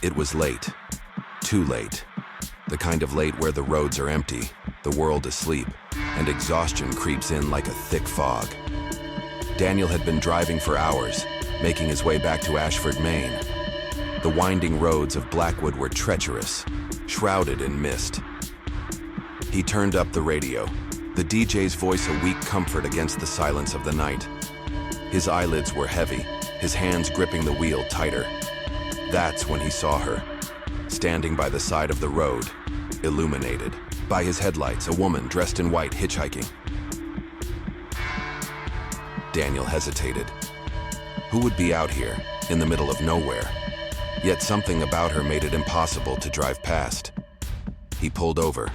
It was late. Too late. The kind of late where the roads are empty, the world asleep, and exhaustion creeps in like a thick fog. Daniel had been driving for hours, making his way back to Ashford, Maine. The winding roads of Blackwood were treacherous, shrouded in mist. He turned up the radio, the DJ's voice a weak comfort against the silence of the night. His eyelids were heavy, his hands gripping the wheel tighter. That's when he saw her, standing by the side of the road, illuminated. By his headlights, a woman dressed in white hitchhiking. Daniel hesitated. Who would be out here, in the middle of nowhere? Yet something about her made it impossible to drive past. He pulled over.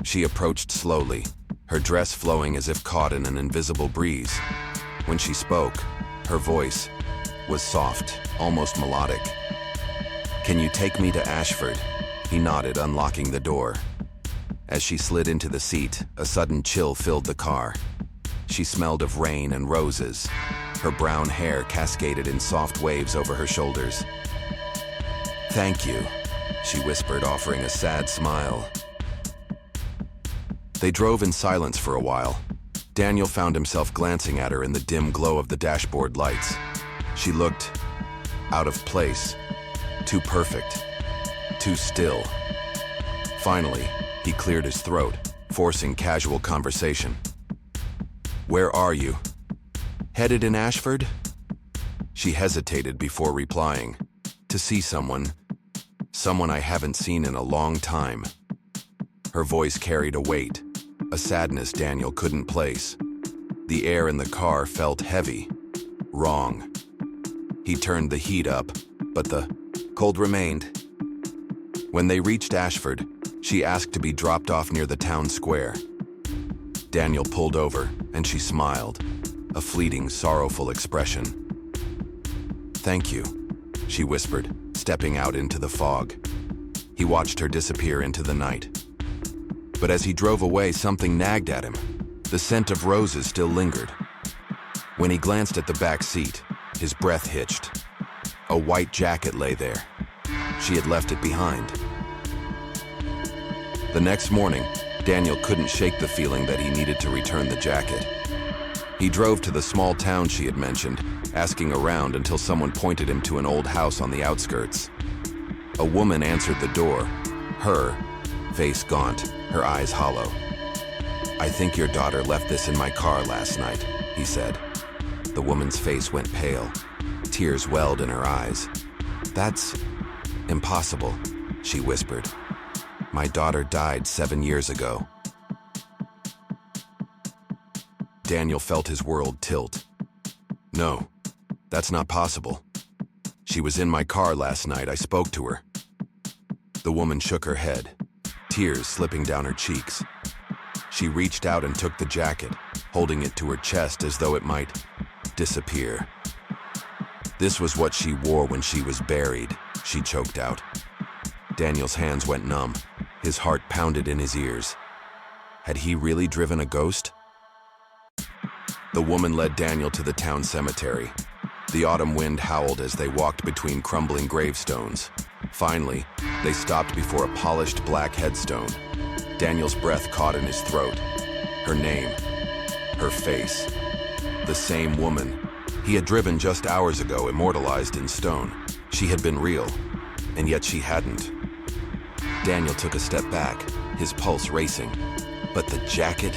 She approached slowly, her dress flowing as if caught in an invisible breeze. When she spoke, her voice was soft, almost melodic. "Can you take me to Ashford?" He nodded, unlocking the door. As she slid into the seat, a sudden chill filled the car. She smelled of rain and roses. Her brown hair cascaded in soft waves over her shoulders. "Thank you," she whispered, offering a sad smile. They drove in silence for a while. Daniel found himself glancing at her in the dim glow of the dashboard lights. She looked out of place, too perfect, too still. Finally, he cleared his throat, forcing casual conversation. "Where are you?" "Headed in Ashford?" She hesitated before replying. "To see someone I haven't seen in a long time." Her voice carried a weight, a sadness Daniel couldn't place. The air in the car felt heavy, wrong. He turned the heat up, but the cold remained. When they reached Ashford, she asked to be dropped off near the town square. Daniel pulled over, and she smiled, a fleeting, sorrowful expression. "Thank you," she whispered, stepping out into the fog. He watched her disappear into the night. But as he drove away, something nagged at him. The scent of roses still lingered. When he glanced at the back seat, his breath hitched. A white jacket lay there. She had left it behind. The next morning, Daniel couldn't shake the feeling that he needed to return the jacket. He drove to the small town she had mentioned, asking around until someone pointed him to an old house on the outskirts. A woman answered the door, her face gaunt, her eyes hollow. "I think your daughter left this in my car last night," he said. The woman's face went pale. Tears welled in her eyes. "That's impossible," she whispered. "My daughter died 7 years ago." Daniel felt his world tilt. "No, that's not possible. She was in my car last night. I spoke to her." The woman shook her head, tears slipping down her cheeks. She reached out and took the jacket, holding it to her chest as though it might disappear. "This was what she wore when she was buried," she choked out. Daniel's hands went numb. His heart pounded in his ears. Had he really driven a ghost? The woman led Daniel to the town cemetery. The autumn wind howled as they walked between crumbling gravestones. Finally, they stopped before a polished black headstone. Daniel's breath caught in his throat. Her name, her face. The same woman he had driven just hours ago, immortalized in stone. She had been real, and yet she hadn't. Daniel took a step back, his pulse racing. "But the jacket?"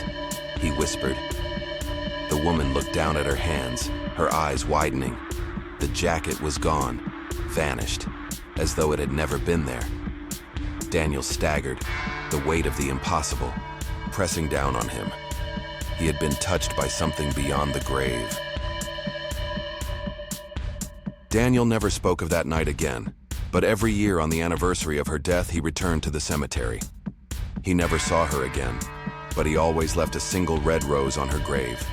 he whispered. The woman looked down at her hands, her eyes widening. The jacket was gone, vanished, as though it had never been there. Daniel staggered, the weight of the impossible pressing down on him. He had been touched by something beyond the grave. Daniel never spoke of that night again, but every year on the anniversary of her death, he returned to the cemetery. He never saw her again, but he always left a single red rose on her grave,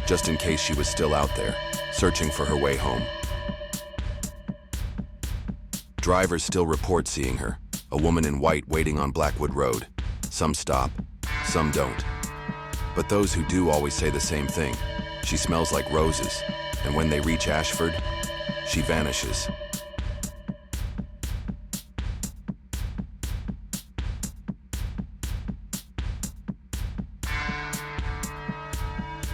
just in case she was still out there, searching for her way home. Drivers still report seeing her, a woman in white waiting on Blackwood Road. Some stop, some don't. But those who do always say the same thing. She smells like roses, and when they reach Ashford, she vanishes.